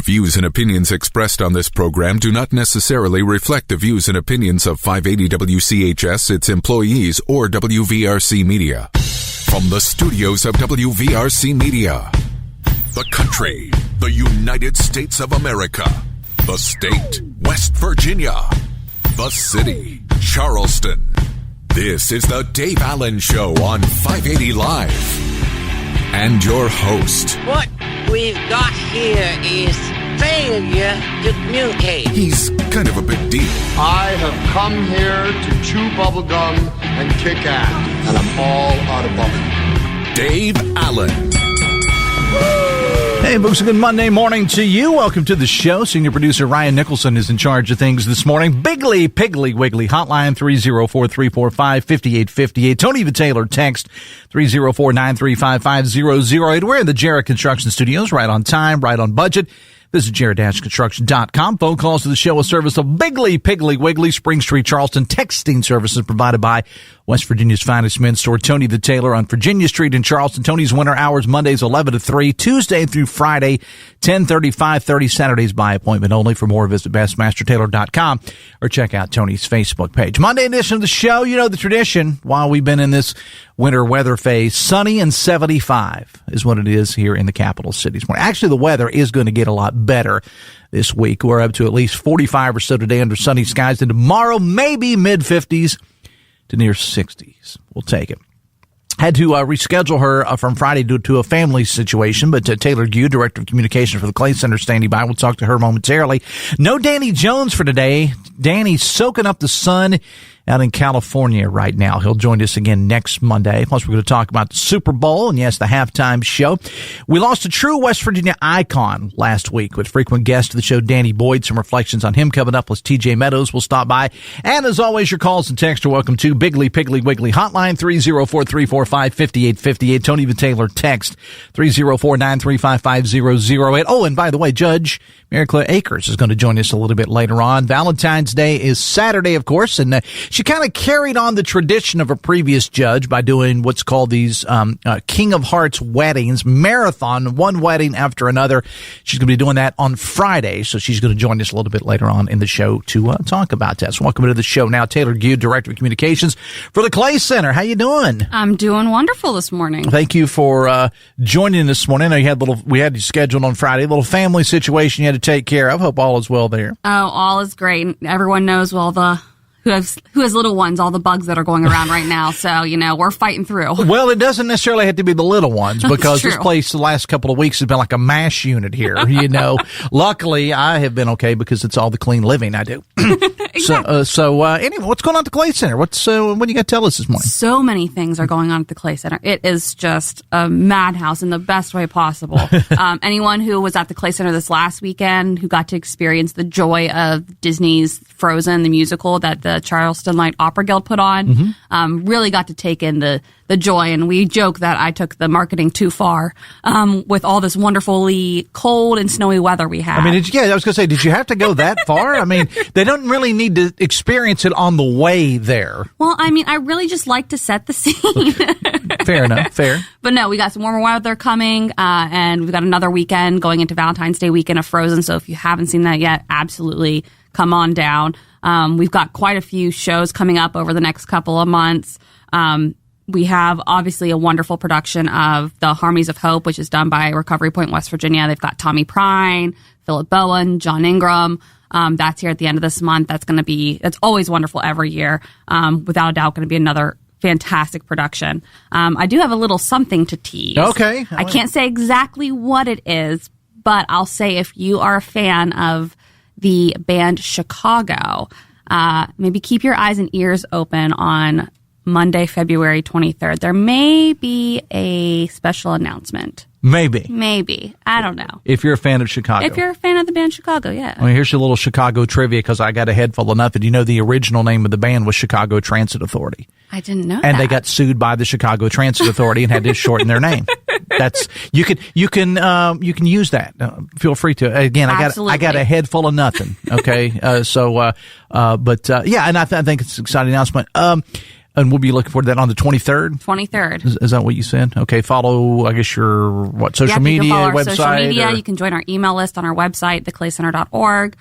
The views and opinions expressed on this program do not necessarily reflect the views and opinions of 580 WCHS, its employees, or WVRC Media. From the studios of WVRC Media, the country, the United States of America, the state, West Virginia, the city, Charleston. This is the Dave Allen Show on 580 Live. And your host. What we've got here is failure to communicate. He's kind of a big deal. I have come here to chew bubblegum and kick ass, and I'm all out of bubblegum. Dave Allen. Hey, folks, a good Monday morning to you. Welcome to the show. Senior producer Ryan Nicholson is in charge of things this morning. Bigly, Piggly, Wiggly, hotline 304-345-5858. Tony the Taylor, text 304-935-5008. We're in the Jarrett Construction Studios, right on time, right on budget. Visit Jarrett-Construction.com. Phone calls to the show, a service of Bigly, Piggly, Wiggly, Spring Street, Charleston. Texting services provided by West Virginia's finest men's store, Tony the Tailor, on Virginia Street in Charleston. Tony's winter hours, Mondays 11 to 3, Tuesday through Friday, 10:30, 5:30, Saturdays by appointment only. For more, visit BestMasterTailor.com or check out Tony's Facebook page. Monday edition of the show, you know the tradition. While we've been in this winter weather phase, sunny and 75 is what it is here in the capital city. Actually, the weather is going to get a lot better this week. We're up to at least 45 or so today under sunny skies, and tomorrow maybe mid-50s to near 60s. We'll take it. Had to reschedule her from Friday due to a family situation, but Taylor Gue, Director of Communications for the Clay Center, standing by. We'll talk to her momentarily. No Danny Jones for today. Danny's soaking up the sun out in California right now. He'll join us again next Monday. Plus, we're going to talk about the Super Bowl and, yes, the halftime show. We lost a true West Virginia icon last week with frequent guest of the show, Danny Boyd. Some reflections on him coming up. Plus, TJ Meadows will stop by. And, as always, your calls and texts are welcome to Bigly, Piggly, Wiggly, hotline 304-345-5858. Tony the Taylor, text 304-935-5008. Oh, and by the way, Judge Maryclaire Akers is going to join us a little bit later on. Valentine's Day is Saturday, of course, and she kind of carried on the tradition of a previous judge by doing what's called these King of Hearts weddings, marathon, one wedding after another. She's going to be doing that on Friday, so she's going to join us a little bit later on in the show to talk about that. So welcome to the show now, Taylor Gue, Director of Communications for the Clay Center. How you doing? I'm doing wonderful this morning. Thank you for joining us this morning. I know we had you scheduled on Friday, a little family situation you had to take care of. Hope all is well there. Oh, all is great. Everyone knows who has little ones, all the bugs that are going around right now. So, we're fighting through. Well, it doesn't necessarily have to be the little ones, because this place the last couple of weeks has been like a mash unit here, Luckily, I have been okay because it's all the clean living I do. Exactly. So anyway, what's going on at the Clay Center? What do you got to tell us this morning? So many things are going on at the Clay Center. It is just a madhouse in the best way possible. Anyone who was at the Clay Center this last weekend, who got to experience the joy of Disney's Frozen, the musical that the Charleston Light Opera Guild put on, really got to take in the joy. And we joke that I took the marketing too far with all this wonderfully cold and snowy weather we had. I mean, I was going to say, did you have to go that far? I mean, they don't really need to experience it on the way there. Well, I mean, I really just like to set the scene. Fair enough. Fair. But no, we got some warmer weather coming, and we've got another weekend going into Valentine's Day weekend of Frozen. So if you haven't seen that yet, absolutely come on down. We've got quite a few shows coming up over the next couple of months. We have obviously a wonderful production of the Harmonies of Hope, which is done by Recovery Point, West Virginia. They've got Tommy Prine, Philip Bowen, John Ingram. That's here at the end of this month. That's always wonderful every year. Without a doubt, going to be another fantastic production. I do have a little something to tease. Okay. I can't say exactly what it is, but I'll say if you are a fan of the band Chicago, maybe keep your eyes and ears open on Monday, February 23rd. There may be a special announcement. Maybe. I don't know. If you're a fan of Chicago. If you're a fan of the band Chicago, yeah. Well, here's your little Chicago trivia, because I got a head full of nothing. You know, the original name of the band was Chicago Transit Authority. I didn't know and that. they got sued by the Chicago Transit Authority and had to shorten their name. That's you can use that. Feel free to. Again, I got a head full of nothing. Okay, yeah, and I think it's an exciting announcement. And we'll be looking forward to that on the 23rd? 23rd. Is that what you said? Okay, follow, I guess, your, social media, you can follow our website? Social media. You can join our email list on our website, theclaycenter.org.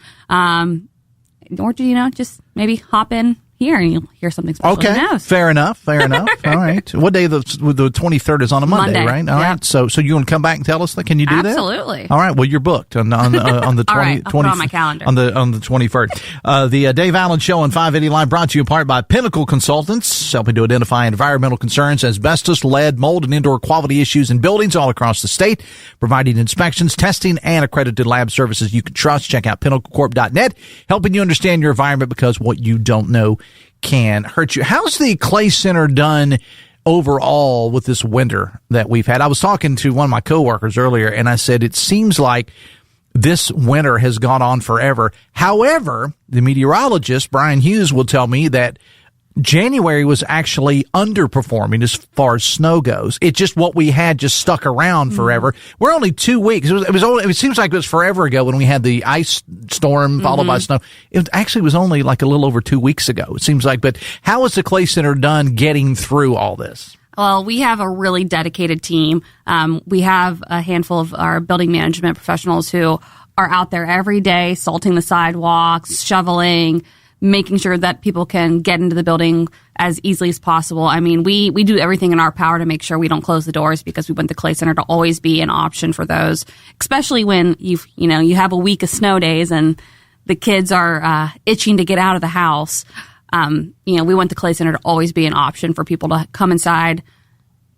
Or, just maybe hop in here and you'll hear something special. Okay, fair enough. All right. What day? The 23rd is on a Monday. Right? All right. So you want to come back and tell us that? Can you do that? Absolutely. All right. Well, you're booked on the 20. All right, I'll put it on my calendar. On the 21st. The Dave Allen Show on 580 Live brought to you in part by Pinnacle Consultants, helping to identify environmental concerns, asbestos, lead, mold, and indoor quality issues in buildings all across the state, providing inspections, testing, and accredited lab services you can trust. Check out pinnaclecorp.net, helping you understand your environment, because what you don't know can hurt you. How's the Clay Center done overall with this winter that we've had? I was talking to one of my coworkers earlier, and I said it seems like this winter has gone on forever. However, the meteorologist, Brian Hughes, will tell me that January was actually underperforming as far as snow goes. It's just what we had just stuck around forever. We're only 2 weeks. It seems like it was forever ago when we had the ice storm followed by snow. It actually was only like a little over 2 weeks ago, it seems like. But how is the Clay Center done getting through all this? Well, we have a really dedicated team. We have a handful of our building management professionals who are out there every day, salting the sidewalks, shoveling, making sure that people can get into the building as easily as possible. I mean, we do everything in our power to make sure we don't close the doors, because we want the Clay Center to always be an option for those, especially when you have a week of snow days and the kids are itching to get out of the house. We want the Clay Center to always be an option for people to come inside,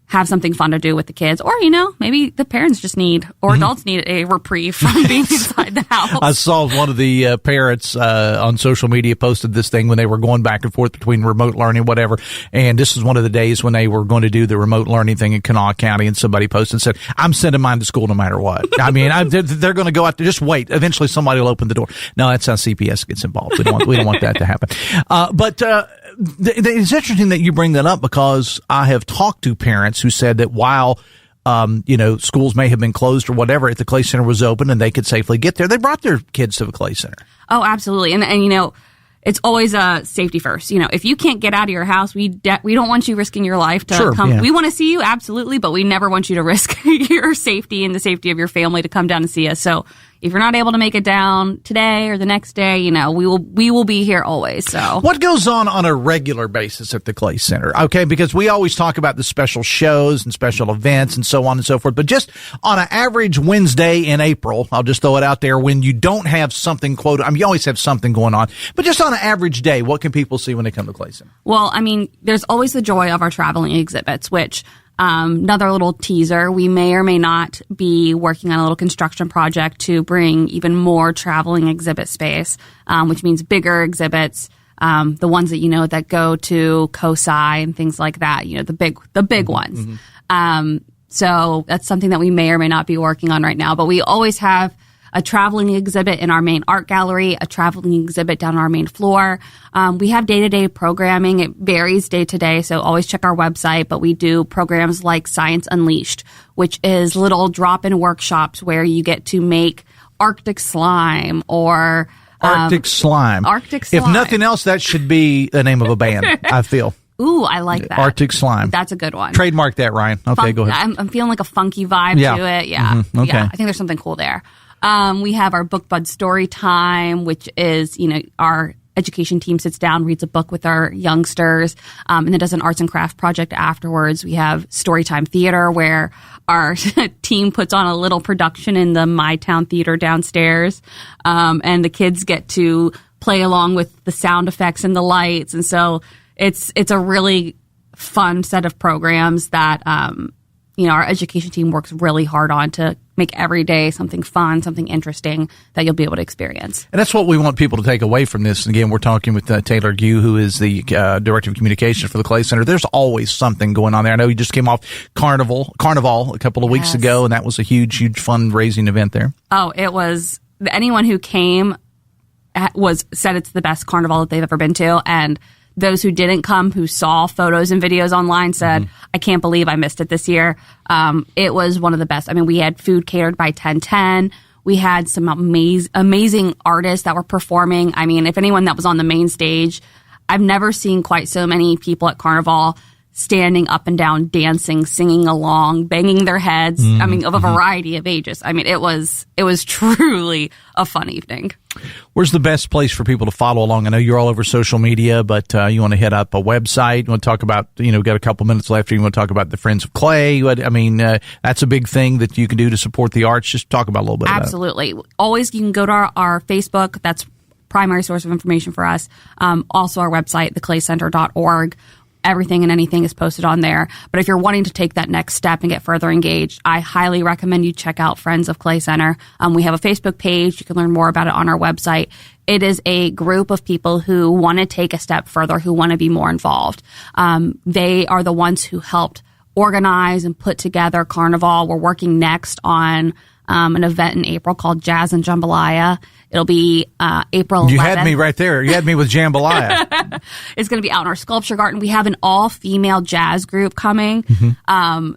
have something fun to do with the kids, or, maybe the parents just need, or adults need a reprieve from being inside the house. I saw one of the parents on social media posted this thing when they were going back and forth between remote learning, whatever. And this is one of the days when they were going to do the remote learning thing in Kanawha County. And somebody posted and said, I'm sending mine to school no matter what. I mean, they're going to go out there. Just wait. Eventually somebody will open the door. No, that's how CPS gets involved. We don't want that to happen. But it's interesting that you bring that up, because I have talked to parents who said that while schools may have been closed or whatever, if the Clay Center was open and they could safely get there, they brought their kids to the Clay Center. Oh, absolutely. And it's always safety first. If you can't get out of your house, we don't want you risking your life to come. Yeah. We want to see you, absolutely, but we never want you to risk your safety and the safety of your family to come down and see us. So if you're not able to make it down today or the next day, we will be here always. So what goes on a regular basis at the Clay Center? Okay, because we always talk about the special shows and special events and so on and so forth, but just on an average Wednesday in April, I'll just throw it out there, when you don't have something you always have something going on, but just on an average day, what can people see when they come to Clay Center? Well, I mean, there's always the joy of our traveling exhibits, which another little teaser, we may or may not be working on a little construction project to bring even more traveling exhibit space, which means bigger exhibits, the ones that that go to COSI and things like that, the big ones. So that's something that we may or may not be working on right now, but we always have a traveling exhibit in our main art gallery, a traveling exhibit down on our main floor. We have day-to-day programming. It varies day to day, so always check our website. But we do programs like Science Unleashed, which is little drop-in workshops where you get to make Arctic slime or Arctic slime. Arctic slime. If nothing else, that should be the name of a band, I feel. Ooh, I like that. Arctic slime. That's a good one. Trademark that, Ryan. Okay, go ahead. I'm feeling like a funky vibe to it. Yeah. Mm-hmm. Okay. Yeah, I think there's something cool there. We have our Book Bud Story Time, which is, our education team sits down, reads a book with our youngsters, and then does an arts and craft project afterwards. We have Storytime Theater, where our team puts on a little production in the My Town Theater downstairs, and the kids get to play along with the sound effects and the lights. And so it's a really fun set of programs that, our education team works really hard on to make every day something fun, something interesting that you'll be able to experience. And that's what we want people to take away from this. And again, we're talking with Taylor Gue, who is the Director of Communications for the Clay Center. There's always something going on there. I know you just came off Carnival a couple of weeks ago, and that was a huge fundraising event there. Oh, it was. Anyone who came said it's the best carnival that they've ever been to, and those who didn't come, who saw photos and videos online, said, I can't believe I missed it this year. It was one of the best. I mean, we had food catered by 1010. We had some amazing artists that were performing. I mean, if anyone that was on the main stage, I've never seen quite so many people at Carnival standing up and down, dancing, singing along, banging their heads. I mean, of a variety of ages. I mean, it was truly a fun evening. Where's the best place for people to follow along? I know you're all over social media, but you want to hit up a website. You want to talk about, got a couple minutes left. You want to talk about the Friends of Clay. That's a big thing that you can do to support the arts. Just talk about a little bit about it. Absolutely. Always, you can go to our Facebook. That's primary source of information for us. Also our website, theclaycenter.org. Everything and anything is posted on there. But if you're wanting to take that next step and get further engaged, I highly recommend you check out Friends of Clay Center. We have a Facebook page. You can learn more about it on our website. It is a group of people who want to take a step further, who want to be more involved. They are the ones who helped organize and put together Carnival. We're working next on an event in April called Jazz and Jambalaya. It'll be April 11th. You had me right there. You had me with Jambalaya. It's going to be out in our sculpture garden. We have an all-female jazz group coming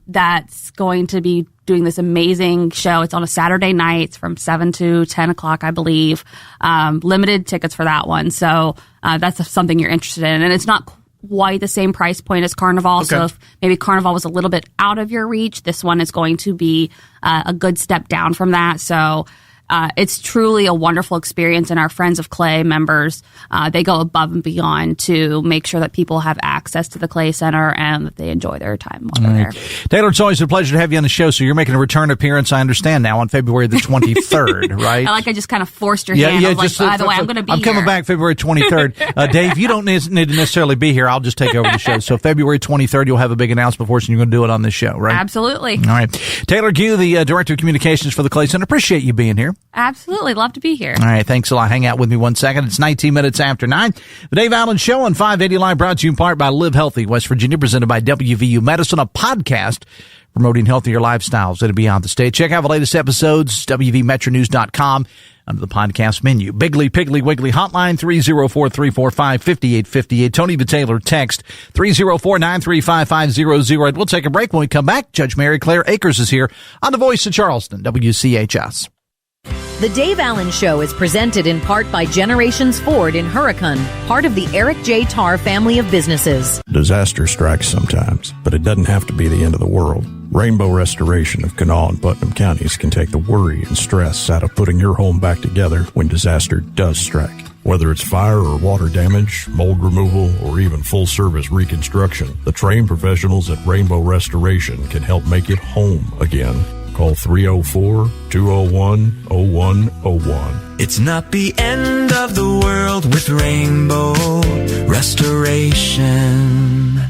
that's going to be doing this amazing show. It's on a Saturday night from 7 to 10 o'clock, I believe. Limited tickets for that one. So that's something you're interested in. And it's not quite the same price point as Carnival. Okay. So if maybe Carnival was a little bit out of your reach, this one is going to be a good step down from that. So it's truly a wonderful experience, and our Friends of Clay members, they go above and beyond to make sure that people have access to the Clay Center and that they enjoy their time while they're there. Taylor, it's always a pleasure to have you on the show. So you're making a return appearance, I understand now, on February the 23rd, right? I just kind of forced your hand. I was by the way, I'm going to be here. I'm coming back February 23rd. Dave, you don't need to necessarily be here. I'll just take over the show. So February 23rd, you'll have a big announcement for us, and you're going to do it on this show, right? Absolutely. All right. Taylor Gue, the Director of Communications for the Clay Center. Appreciate you being here. Absolutely. Love to be here. All right. Thanks a lot. Hang out with me 1 second. It's 19 minutes after 9. The Dave Allen Show on 580 Live, brought to you in part by Live Healthy, West Virginia, presented by WVU Medicine, a podcast promoting healthier lifestyles that are beyond the state. Check out the latest episodes, WVMetronews.com, under the podcast menu. Biggly, Piggly, Wiggly hotline, 304-345-5858. Tony the Taylor text, 304-935-500. We'll take a break. When we come back, Judge Maryclaire Akers is here on the Voice of Charleston, WCHS. The Dave Allen Show is presented in part by Generations Ford in Hurricane, part of the Eric J. Tarr family of businesses. Disaster strikes sometimes, but it doesn't have to be the end of the world. Rainbow Restoration of Kanawha and Putnam counties can take the worry and stress out of putting your home back together when disaster does strike. Whether it's fire or water damage, mold removal, or even full-service reconstruction, the trained professionals at Rainbow Restoration can help make it home again. Call 304-201-0101. It's not the end of the world with Rainbow Restoration.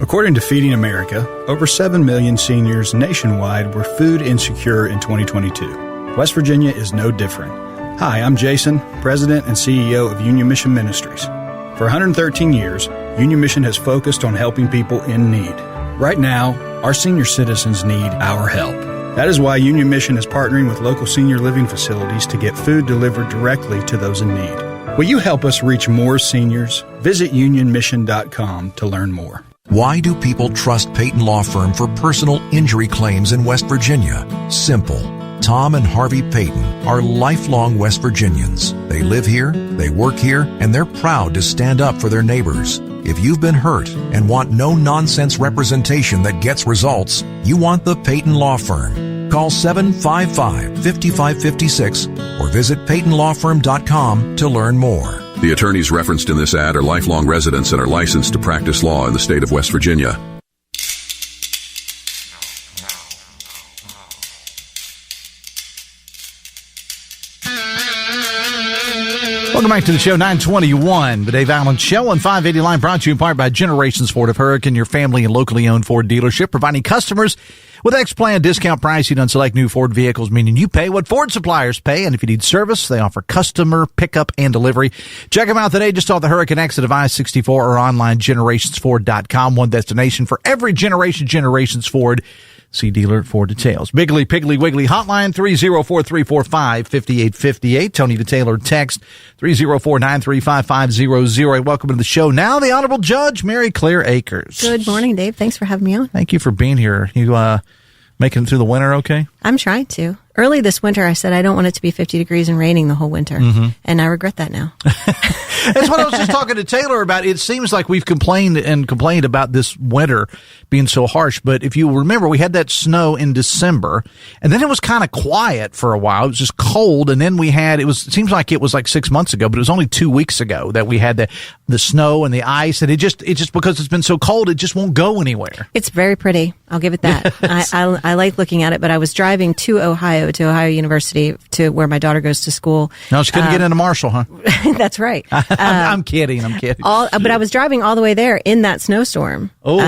According to Feeding America, over 7 million seniors nationwide were food insecure in 2022. West Virginia is no different. Hi, I'm Jason, President and CEO of Union Mission Ministries. For 113 years, Union Mission has focused on helping people in need. Right now, our senior citizens need our help. That is why Union Mission is partnering with local senior living facilities to get food delivered directly to those in need. Will you help us reach more seniors? Visit unionmission.com to learn more. Why do people trust Peyton Law Firm for personal injury claims in West Virginia? Simple. Tom and Harvey Peyton are lifelong West Virginians. They live here, they work here, and they're proud to stand up for their neighbors. If you've been hurt and want no-nonsense representation that gets results, you want the Peyton Law Firm. Call 755-5556 or visit PeytonLawFirm.com to learn more. The attorneys referenced in this ad are lifelong residents and are licensed to practice law in the state of West Virginia. Welcome back to the show, 921, the Dave Allen Show on 580 Line, brought to you in part by Generations Ford of Hurricane, your family and locally owned Ford dealership, providing customers with X-Plan discount pricing on select new Ford vehicles, meaning you pay what Ford suppliers pay, and if you need service, they offer customer pickup and delivery. Check them out today just off the Hurricane exit of I-64 or online, generationsford.com, one destination for every generation, Generations Ford. See dealer for details. Biggly, Piggly, Wiggly hotline, 304-345-5858. Tony the Taylor text, 304-935-500. Welcome to the show. Now, the Honorable Judge, Maryclaire Akers. Good morning, Dave. Thanks for having me on. Thank you for being here. You making it through the winter okay? I'm trying to. early this winter, I said I don't want it to be 50 degrees and raining the whole winter. And I regret that now. That's what I was just talking to Taylor about. It seems like we've complained about this winter being so harsh. But if you remember, we had that snow in December, and then it was kind of quiet for a while. It was just cold. And then it seems like it was like 6 months ago, but it was only 2 weeks ago that we had the snow and the ice. And it just because it's been so cold, it just won't go anywhere. It's very pretty. I'll give it that. Yes. I like looking at it, but I was driving to Ohio University, to where my daughter goes to school. No, she couldn't get into Marshall, huh? That's right. I'm kidding. But I was driving all the way there in that snowstorm. Oh.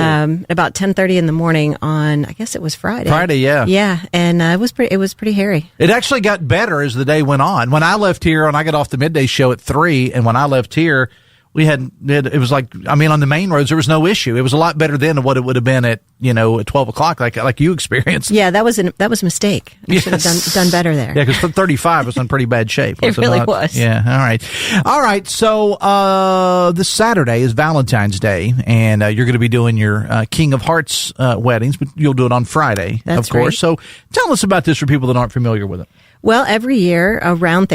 About 10:30 in the morning on, I guess it was Friday. Friday, yeah. Yeah, and it was pretty hairy. It actually got better as the day went on. When I left here, and I got off the midday show at 3, and when I left here, it was like, on the main roads, there was no issue. It was a lot better then than what it would have been at 12 o'clock, like you experienced. Yeah, that was a mistake. I should have done better there. Yeah, because 35 was in pretty bad shape. It really was. Yeah, all right. So, this Saturday is Valentine's Day, and you're going to be doing your King of Hearts weddings, but you'll do it on Friday, That's of course. Right. So, tell us about this for people that aren't familiar with it. Well, every year around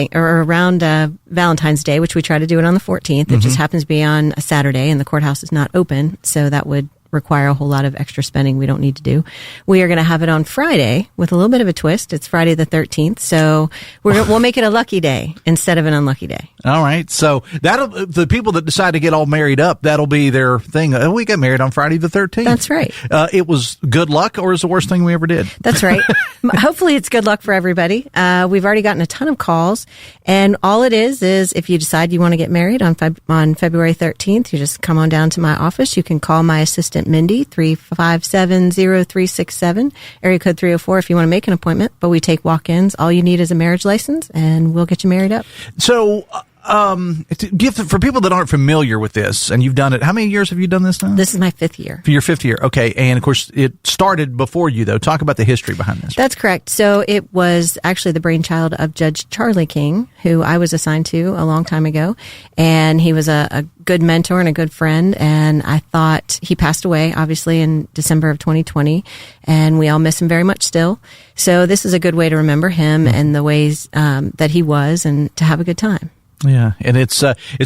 Valentine's Day, which we try to do it on the 14th, it just happens to be on a Saturday, and the courthouse is not open, so that would require a whole lot of extra spending we don't need to do. We are going to have it on Friday with a little bit of a twist. It's Friday the 13th, so we'll make it a lucky day instead of an unlucky day. All right, so the people that decide to get all married up, that'll be their thing. We got married on Friday the 13th. That's right. It was good luck, or is the worst thing we ever did? That's right. Hopefully it's good luck for everybody. We've already gotten a ton of calls, and all it is if you decide you want to get married on February 13th, you just come on down to my office. You can call my assistant Mindy, 357-0367, area code 304 if you want to make an appointment, but we take walk-ins. All you need is a marriage license, and we'll get you married up. So, for people that aren't familiar with this, and you've done it, how many years have you done this now? This is my 5th year. For your 5th year, okay. And of course, it started before you, though. Talk about the history behind this. That's correct. So it was actually the brainchild of Judge Charlie King, who I was assigned to a long time ago. And he was a good mentor and a good friend. And I thought, he passed away, obviously, in December of 2020. And we all miss him very much still. So this is a good way to remember him and the ways that he was, and to have a good time. Yeah, and it's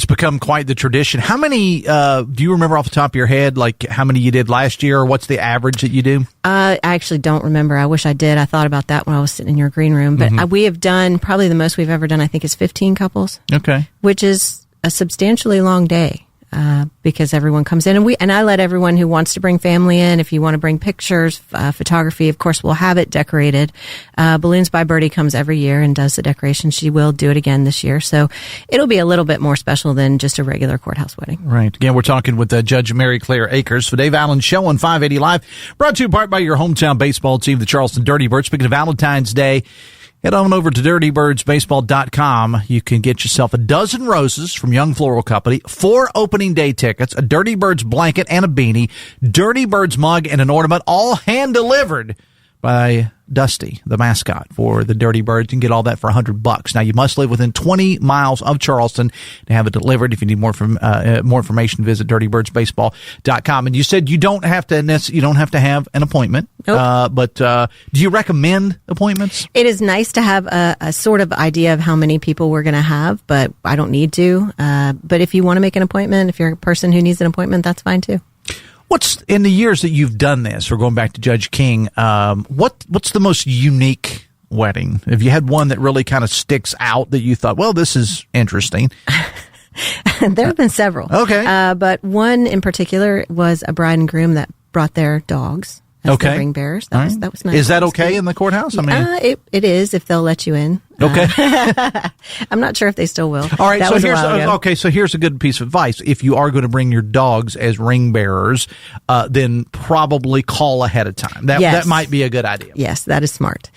become quite the tradition. How many do you remember off the top of your head, like how many you did last year, or what's the average that you do? I actually don't remember. I wish I did. I thought about that when I was sitting in your green room. But we have done, probably the most we've ever done, I think, is 15 couples. Okay. Which is a substantially long day. Because everyone comes in, and I let everyone who wants to bring family in. If you want to bring pictures, photography, of course, we'll have it decorated. Balloons by Birdie comes every year and does the decoration. She will do it again this year, so it'll be a little bit more special than just a regular courthouse wedding. Right. Again, we're talking with Judge Maryclaire Akers for Dave Allen Show on 580 Live, brought to you in part by your hometown baseball team, the Charleston Dirty Birds. Speaking of Valentine's Day, head on over to dirtybirdsbaseball.com. You can get yourself a dozen roses from Young Floral Company, 4 opening day tickets, a Dirty Birds blanket and a beanie, Dirty Birds mug and an ornament, all hand delivered by Dusty, the mascot for the Dirty Birds. You can get all that for $100. Now, you must live within 20 miles of Charleston to have it delivered. If you need more information, visit dirtybirdsbaseball.com. And you said you don't have to have an appointment. Nope. But do you recommend appointments? It is nice to have a sort of idea of how many people we're going to have, but I don't need to. But if you want to make an appointment, if you're a person who needs an appointment, that's fine too. What's in the years that you've done this, or going back to Judge King, what's the most unique wedding? Have you had one that really kind of sticks out that you thought, well, this is interesting? There have been several. Okay. But one in particular was a bride and groom that brought their dogs as the ring bearers. That was nice. Is that okay in the courthouse? I mean, it is if they'll let you in. Okay. I'm not sure if they still will. All right. So here's a good piece of advice. If you are going to bring your dogs as ring bearers, then probably call ahead of time. That might be a good idea. Yes, that is smart.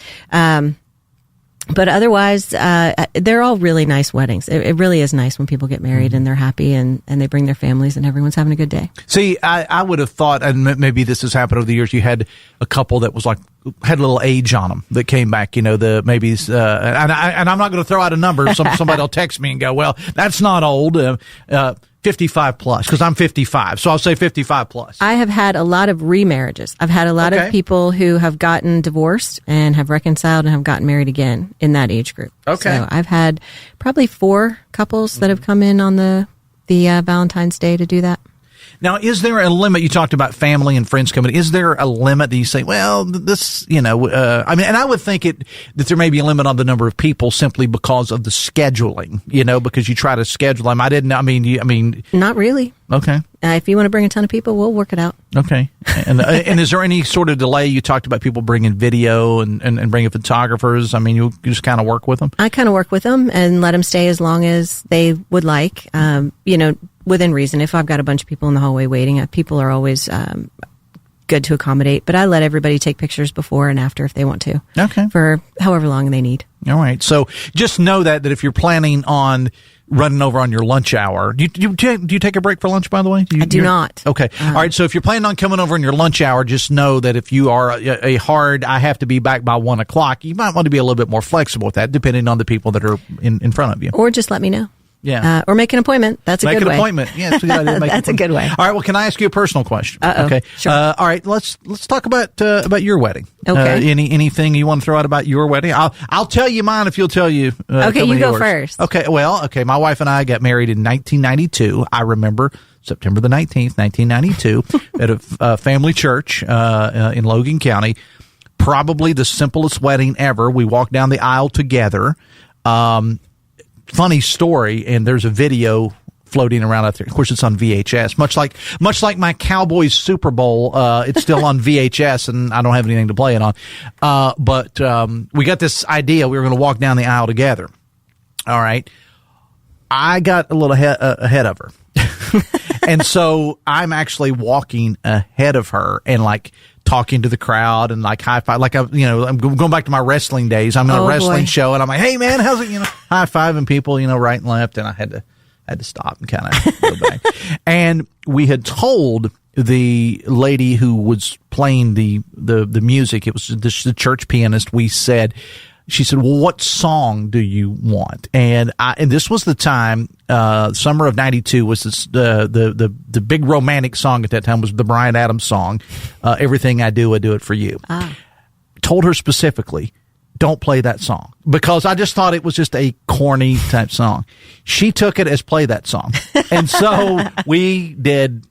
But otherwise, they're all really nice weddings. It really is nice when people get married and they're happy and they bring their families and everyone's having a good day. See, I would have thought, and maybe this has happened over the years, you had a couple that was like, had a little age on them that came back, and I'm not going to throw out a number. Somebody will text me and go, well, that's not old. 55 plus, because I'm 55, so I'll say 55 plus. I have had a lot of remarriages. I've had a lot of people who have gotten divorced and have reconciled and have gotten married again in that age group. Okay. So I've had probably 4 couples that have come in on the Valentine's Day to do that. Now, is there a limit? You talked about family and friends coming. Is there a limit that you say, well, this, and I would think that there may be a limit on the number of people simply because of the scheduling, because you try to schedule them. Not really. Okay. If you want to bring a ton of people, we'll work it out. Okay. And is there any sort of delay? You talked about people bringing video and bringing photographers. I mean, you just kind of work with them? I kind of work with them and let them stay as long as they would like, within reason. If I've got a bunch of people in the hallway waiting, people are always good to accommodate. But I let everybody take pictures before and after if they want to. Okay. For however long they need. All right. So just know that if you're planning on running over on your lunch hour, do you take a break for lunch, by the way? I do not. Okay. All right. So if you're planning on coming over in your lunch hour, just know that if you are a hard, I have to be back by 1 o'clock, you might want to be a little bit more flexible with that, depending on the people that are in front of you. Or just let me know. Yeah. Or make an appointment. That's a good way. Make an appointment. Yeah, that's a good idea. That's a good way. All right. Well, can I ask you a personal question? Uh-oh. Okay. Sure. All right. Let's talk about your wedding. Okay. Anything you want to throw out about your wedding? I'll tell you mine if you'll tell you. Okay, you go first. Okay. Well, okay. My wife and I got married in 1992. I remember September the 19th, 1992, at a family church in Logan County. Probably the simplest wedding ever. We walked down the aisle together. Funny story, and there's a video floating around out there. Of course, it's on VHS. Much like my Cowboys Super Bowl, it's still on VHS, and I don't have anything to play it on. But we got this idea. We were going to walk down the aisle together. All right. I got a little ahead of her. And so I'm actually walking ahead of her and talking to the crowd and high five. I'm going back to my wrestling days. I'm in a wrestling show and I'm like, hey man, how's it? High fiving people, right and left. And I had to stop and kind of go back. And we had told the lady who was playing the music, it was the church pianist. She said, well, what song do you want? And this was the time, summer of 92 was this, the big romantic song at that time was the Bryan Adams song, Everything I Do It For You. Told her specifically, don't play that song, because I just thought it was just a corny type song. She took it as play that song. And so we did,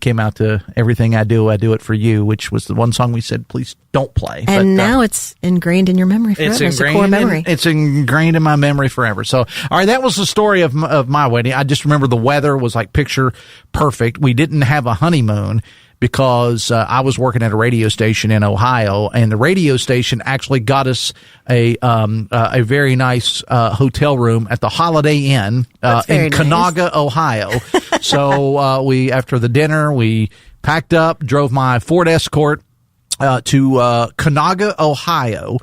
came out to Everything I Do It For You, which was the one song we said, please don't play. And now it's ingrained in your memory forever. It's a core memory. It's ingrained in my memory forever. So, all right, that was the story of my wedding. I just remember the weather was picture perfect. We didn't have a honeymoon because I was working at a radio station in Ohio, and the radio station actually got us a very nice hotel room at the Holiday Inn in Canaga, Ohio. So we, after the dinner, we packed up, drove my Ford Escort to Canaga, Ohio.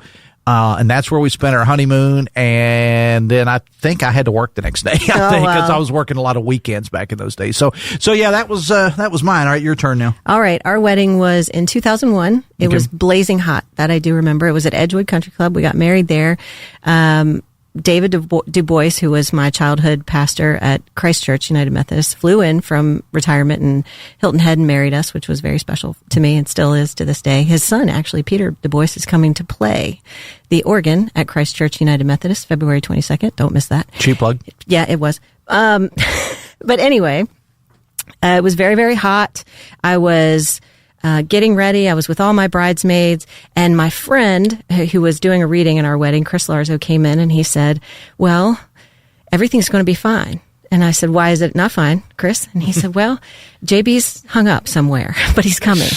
And that's where we spent our honeymoon. And then I think I had to work the next day. Because I was working a lot of weekends back in those days. So yeah, that was mine. All right, your turn now. All right, our wedding was in 2001. It was blazing hot. That I do remember. It was at Edgewood Country Club. We got married there. David Du Bois, who was my childhood pastor at Christ Church United Methodist, flew in from retirement in Hilton Head and married us, which was very special to me and still is to this day. His son, actually, Peter Du Bois, is coming to play the organ at Christ Church United Methodist, February 22nd. Don't miss that. Cheap plug. Yeah, it was. But anyway, it was very, very hot. I was getting ready. I was with all my bridesmaids, and my friend who was doing a reading in our wedding, Chris Larzo, came in and he said, well, everything's going to be fine. And I said, why is it not fine, Chris? And he said, well, JB's hung up somewhere, but he's coming.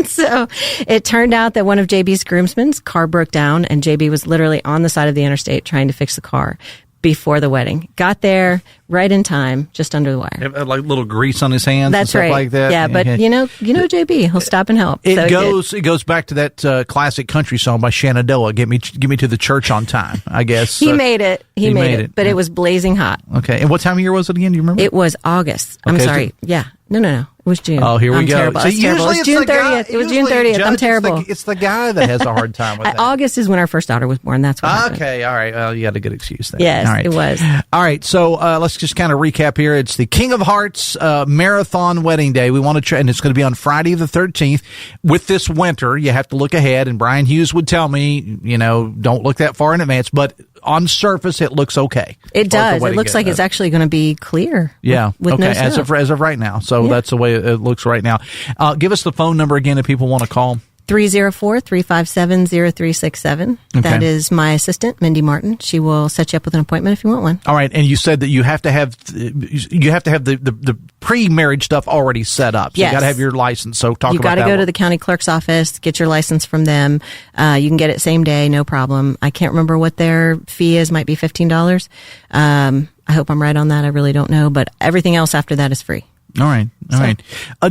So it turned out that one of JB's groomsmen's car broke down, and JB was literally on the side of the interstate trying to fix the car before the wedding. Got there right in time, just under the wire. Had little grease on his hands. That's and stuff right. Like that. Yeah, but you know JB, he'll stop and help. It goes back to that classic country song by Shenandoah. Get me to the church on time. I guess he made it. He made it. But it was blazing hot. Okay. And what time of year was it again? Do you remember? It was August. I'm sorry. Yeah. No. It was June. Oh, here we I'm go. Terrible. So It was terrible. usually It's June 30th. It was June 30th. Judge, I'm terrible. It's the guy that has a hard time with that. August is when our first daughter was born. That's what happened. Okay, all right. Well, you had a good excuse there. Yes, all right. it was. All right, so let's just kind of recap here. It's the King of Hearts Marathon Wedding Day. We want to try, and it's going to be on Friday the 13th. With this winter, you have to look ahead, and Brian Hughes would tell me, don't look that far in advance, but on surface, it looks okay. It does. It looks like it's actually going to be clear. Yeah. With okay. No snow. As of right now. So that's the way it looks right now. Give us the phone number again if people want to call. 304-357-0367. Okay. That is my assistant, Mindy Martin. She will set you up with an appointment if you want one. All right, and you said that you have to have the pre-marriage stuff already set up. So yes. You got to have your license. So talk you about that. You got to go to the county clerk's office, get your license from them. You can get it same day, no problem. I can't remember what their fee is. Might be $15. I hope I'm right on that. I really don't know, but everything else after that is free. All right. Do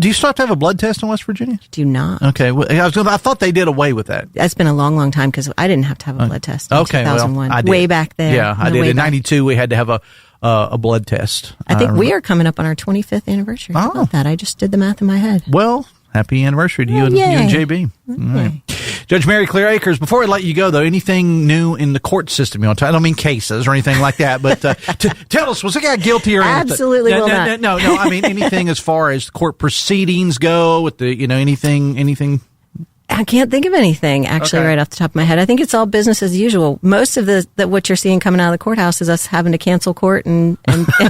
you still have to have a blood test in West Virginia? Do not. Okay. Well, I thought they did away with that. That's been a long, long time because I didn't have to have a blood test in 2001. Well, I did. Way back then. Yeah, I did. In 92, we had to have a blood test. I think we are coming up on our 25th anniversary. How about that? I just did the math in my head. Well, happy anniversary to you and JB. All right. Judge Maryclaire Akers, before I let you go, though, anything new in the court system you want to I don't mean cases or anything like that, but tell us, was the guy guilty or anything? Absolutely will not. No, I mean anything as far as court proceedings go, with the, anything. I can't think of anything actually right off the top of my head. I think it's all business as usual. Most of what you're seeing coming out of the courthouse is us having to cancel court and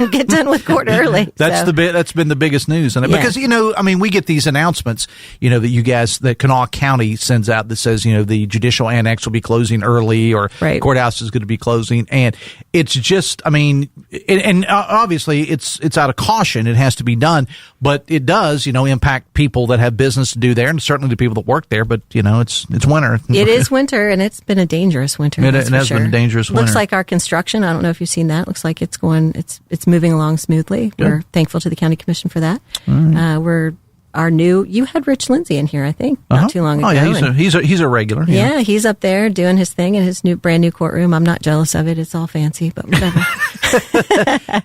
get done with court early. That's been the biggest news in it because we get these announcements that Kanawha County sends out that says the judicial annex will be closing early or courthouse is going to be closing, and it's just and obviously it's out of caution. It has to be done, but it does impact people that have business to do there, and certainly the people that work there. But it's winter. It is winter, and it's been a dangerous winter. It has been a dangerous winter. Looks like our construction. I don't know if you've seen that. Looks like it's moving along smoothly. Good. We're thankful to the county commission for that. Right. You had Rich Lindsay in here, I think, not too long ago. Oh yeah, he's a regular. Yeah, he's up there doing his thing in his brand new courtroom. I'm not jealous of it. It's all fancy, but whatever.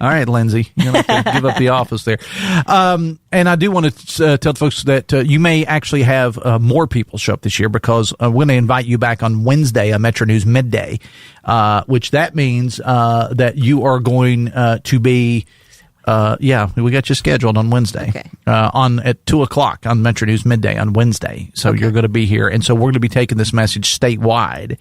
All right, Lindsay, you're going to give up the office there. And I do want to tell folks that you may actually have more people show up this year because we're going to invite you back on Wednesday on Metro News Midday, which that means that you are going to be. We got you scheduled on Wednesday. Okay. At 2:00 on Metro News Midday on Wednesday. So you're going to be here, and so we're going to be taking this message statewide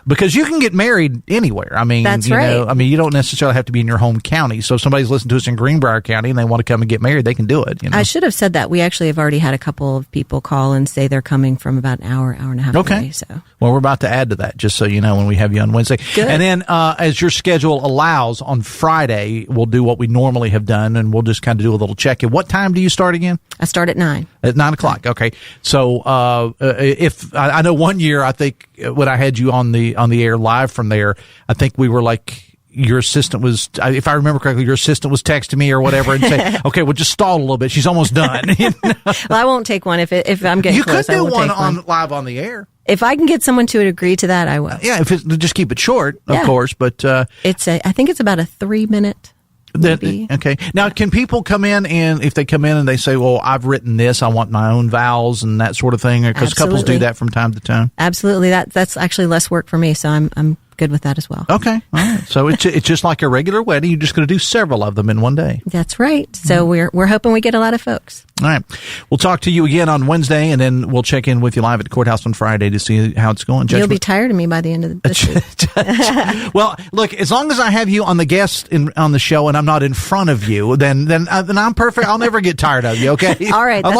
because you can get married anywhere. I mean, that's right. You don't necessarily have to be in your home county. So if somebody's listening to us in Greenbrier County and they want to come and get married, they can do it. I should have said that. We actually have already had a couple of people call and say they're coming from about an hour and a half away. So. Well, we're about to add to that, just so you know, when we have you on Wednesday. Good. And then, as your schedule allows, on Friday, we'll do what we normally have done, and we'll just kind of do a little check-in. What time do you start again? I start at 9. At 9 o'clock. Okay. So, if I know one year, I think when I had you on the air live from there, I think we were like, your assistant was, if I remember correctly, your assistant was texting me or whatever and say, okay, well, just stall a little bit. She's almost done. Well, I won't take one if I'm getting close. You could do one live on the air. If I can get someone to agree to that, I will. Yeah, just keep it short, of course. But I think it's about a 3-minute. Okay. Now, can people come in, and if they come in and they say, well, I've written this, I want my own vows and that sort of thing, because couples do that from time to time? Absolutely. That's actually less work for me, so I'm good with that as well. Okay. All right. So it's just like a regular wedding. You're just going to do several of them in one day. That's right. So we're hoping we get a lot of folks. All right. We'll talk to you again on Wednesday, and then we'll check in with you live at the courthouse on Friday to see how it's going. You'll be tired of me by the end of this week. Well, look, as long as I have you on the guest on the show and I'm not in front of you, then I'm perfect. I'll never get tired of you, okay? All right, as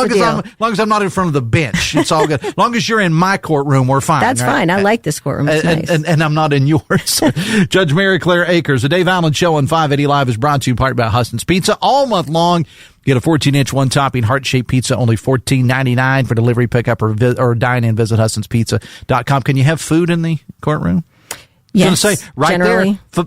long as I'm not in front of the bench, it's all good. As long as you're in my courtroom, we're fine. That's fine. I like this courtroom. It's nice. And I'm not in yours. Judge Maryclaire Akers, the Dave Allen Show on 580 Live is brought to you in part by Huston's Pizza all month long. Get a 14-inch one-topping heart-shaped pizza, only $14.99 for delivery, pickup, or dine-in. Visit HustonsPizza.com. Can you have food in the courtroom? Yes, say, right generally. There,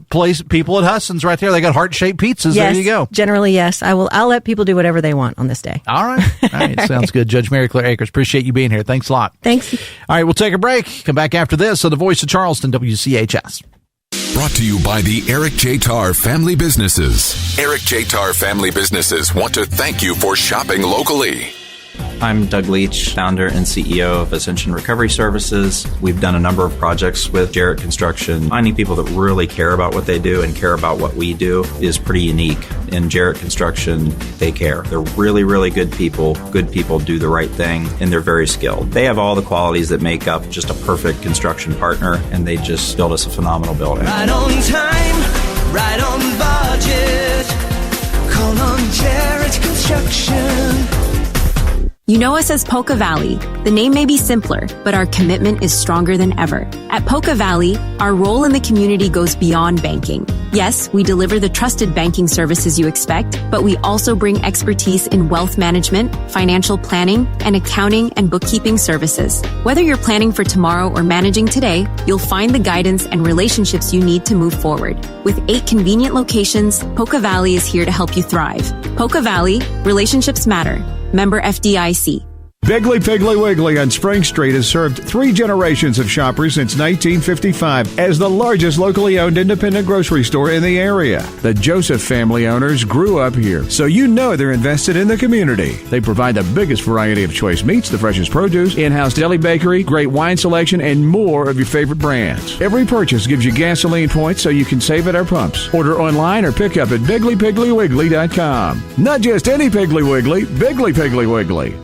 people at Huston's right there. They got heart-shaped pizzas. Yes, there you go. Generally, yes. I'll let people do whatever they want on this day. All right. Sounds good. Judge Maryclaire Akers, appreciate you being here. Thanks a lot. Thanks. All right, we'll take a break. Come back after this on the Voice of Charleston, WCHS. Brought to you by the Eric J. Tarr Family Businesses. Eric J. Tarr Family Businesses want to thank you for shopping locally. I'm Doug Leach, founder and CEO of Ascension Recovery Services. We've done a number of projects with Jarrett Construction. Finding people that really care about what they do and care about what we do is pretty unique. In Jarrett Construction, they care. They're really, really good people. Good people do the right thing, and they're very skilled. They have all the qualities that make up just a perfect construction partner, and they just build us a phenomenal building. Right on time, right on budget. Call on Jarrett Construction. You know us as Polka Valley. The name may be simpler, but our commitment is stronger than ever. At Polka Valley, our role in the community goes beyond banking. Yes, we deliver the trusted banking services you expect, but we also bring expertise in wealth management, financial planning, and accounting and bookkeeping services. Whether you're planning for tomorrow or managing today, you'll find the guidance and relationships you need to move forward. With 8 convenient locations, Polka Valley is here to help you thrive. Polka Valley, relationships matter. Member FDIC. Biggly Piggly Wiggly on Spring Street has served 3 generations of shoppers since 1955 as the largest locally owned independent grocery store in the area. The Joseph family owners grew up here, so you know they're invested in the community. They provide the biggest variety of choice meats, the freshest produce, in-house deli bakery, great wine selection, and more of your favorite brands. Every purchase gives you gasoline points so you can save at our pumps. Order online or pick up at BigglyPigglyWiggly.com. Not just any Piggly Wiggly, Biggly Piggly Wiggly.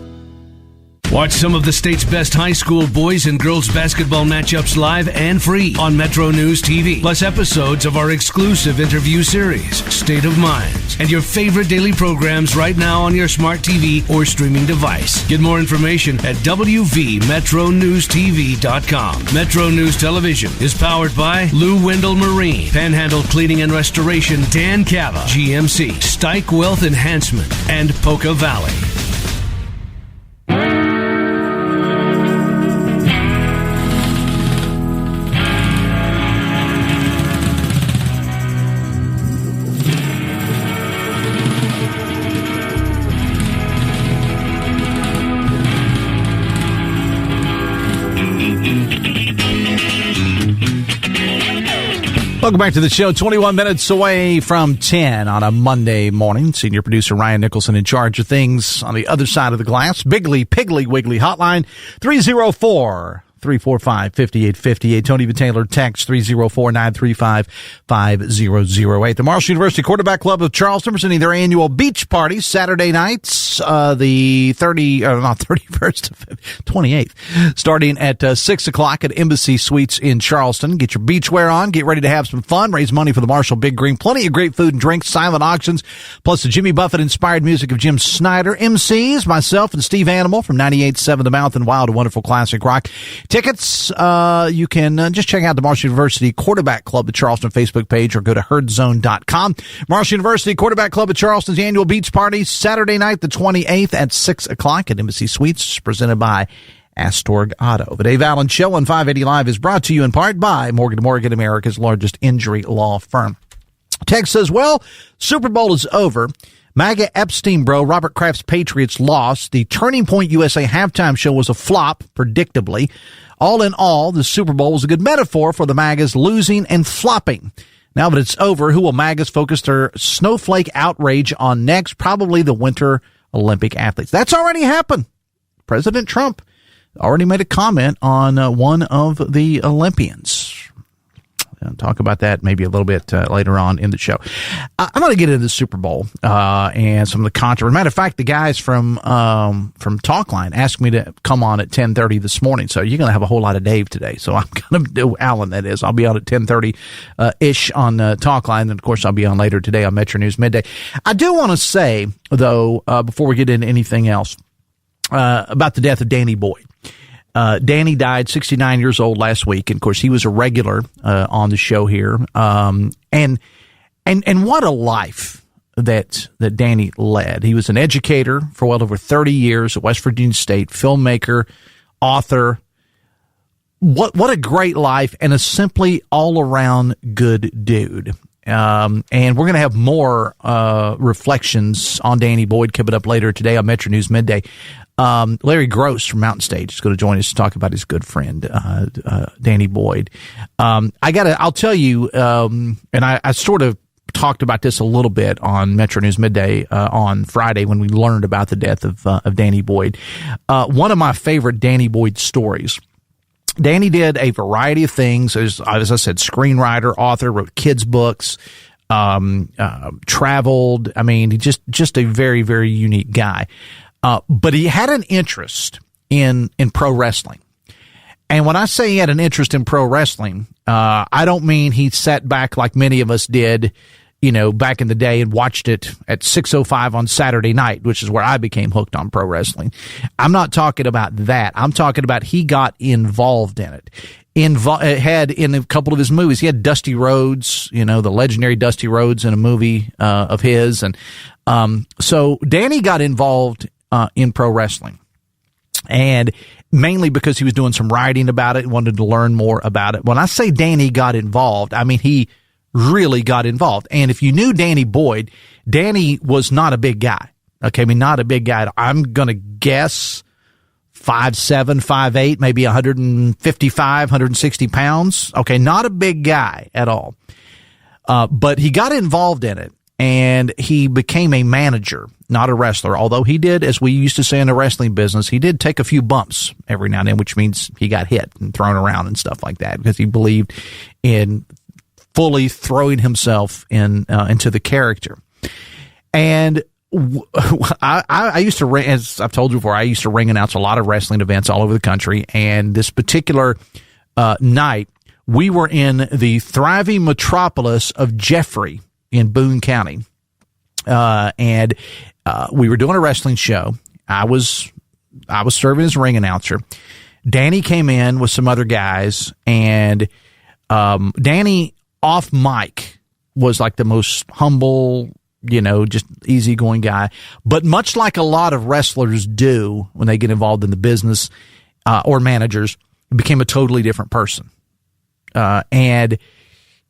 Watch some of the state's best high school boys and girls basketball matchups live and free on Metro News TV, plus episodes of our exclusive interview series, State of Minds, and your favorite daily programs right now on your smart TV or streaming device. Get more information at WVMetroNewsTV.com. Metro News Television is powered by Lou Wendell Marine, Panhandle Cleaning and Restoration, Dan Cava, GMC, Stike Wealth Enhancement, and Polka Valley. Welcome back to the show. 21 minutes away from 10 on a Monday morning. Senior producer Ryan Nicholson in charge of things on the other side of the glass. Biggly Piggly Wiggly hotline 304-345-5858. Tony V. Taylor text 304-935-5008. The Marshall University Quarterback Club of Charleston presenting their annual beach party Saturday nights, the 28th, starting at 6 o'clock at Embassy Suites in Charleston. Get your beachwear on, get ready to have some fun, raise money for the Marshall Big Green. Plenty of great food and drinks, silent auctions, plus the Jimmy Buffett inspired music of Jim Snyder. MCs, myself and Steve Animal from 98.7 The Mouth and Wild, a wonderful classic rock. Tickets, you can just check out the Marshall University Quarterback Club of Charleston Facebook page or go to herdzone.com. Marshall University Quarterback Club of Charleston's annual beach party Saturday night, the 28th at 6 o'clock at Embassy Suites, presented by Astorg Auto. The Dave Allen Show on 580 Live is brought to you in part by Morgan & Morgan, America's largest injury law firm. Text says, well, Super Bowl is over. MAGA Epstein bro Robert Kraft's Patriots lost. The Turning Point USA halftime show was a flop, predictably. All in all, the Super Bowl was a good metaphor for the MAGAs losing and flopping. Now that it's over, who will MAGAs focus their snowflake outrage on next? Probably the Winter Olympic athletes. That's already happened. President Trump already made a comment on one of the Olympians. I'll talk about that maybe a little bit later on in the show. I'm going to get into the Super Bowl and some of the controversy. Matter of fact, the guys from Talkline asked me to come on at 10:30 this morning. So you're going to have a whole lot of Dave today. So I'm going to do Alan, that is. I'll be on at 10:30 ish on Talkline. And of course, I'll be on later today on Metro News Midday. I do want to say, though, before we get into anything else, about the death of Danny Boyd. Danny died 69 years old last week. And of course, he was a regular, on the show here. And what a life that Danny led. He was an educator for well over 30 years at West Virginia State, filmmaker, author. What a great life and a simply all around good dude. And we're going to have more, reflections on Danny Boyd coming up later today on Metro News Midday. Larry Gross from Mountain Stage is going to join us to talk about his good friend, Danny Boyd. I'll tell you, and I sort of talked about this a little bit on Metro News Midday on Friday when we learned about the death of Danny Boyd. One of my favorite Danny Boyd stories. Danny did a variety of things. As I said, screenwriter, author, wrote kids' books, traveled. I mean, just a very, very unique guy. But he had an interest in pro wrestling. And when I say he had an interest in pro wrestling, I don't mean he sat back like many of us did, back in the day and watched it at 6:05 on Saturday night, which is where I became hooked on pro wrestling. I'm not talking about that. I'm talking about he got involved in it. Had in a couple of his movies, he had Dusty Rhodes, the legendary Dusty Rhodes in a movie of his. And so Danny got involved in pro wrestling. And mainly because he was doing some writing about it, wanted to learn more about it. When I say Danny got involved, I mean he really got involved. And if you knew Danny Boyd, Danny was not a big guy. Okay, I mean, not a big guy. I'm going to guess 5'7", 5'8", maybe 155, 160 pounds. Okay, not a big guy at all. But he got involved in it, and he became a manager, not a wrestler. Although he did, as we used to say in the wrestling business, he did take a few bumps every now and then, which means he got hit and thrown around and stuff like that, because he believed in fully throwing himself into the character. And I used to, as I've told you before, I used to ring announce a lot of wrestling events all over the country. And this particular night, we were in the thriving metropolis of Jeffrey in Boone County. And we were doing a wrestling show. I was serving as ring announcer. Danny came in with some other guys, and Danny off mic was like the most humble, just easygoing guy. But much like a lot of wrestlers do when they get involved in the business or managers, he became a totally different person. And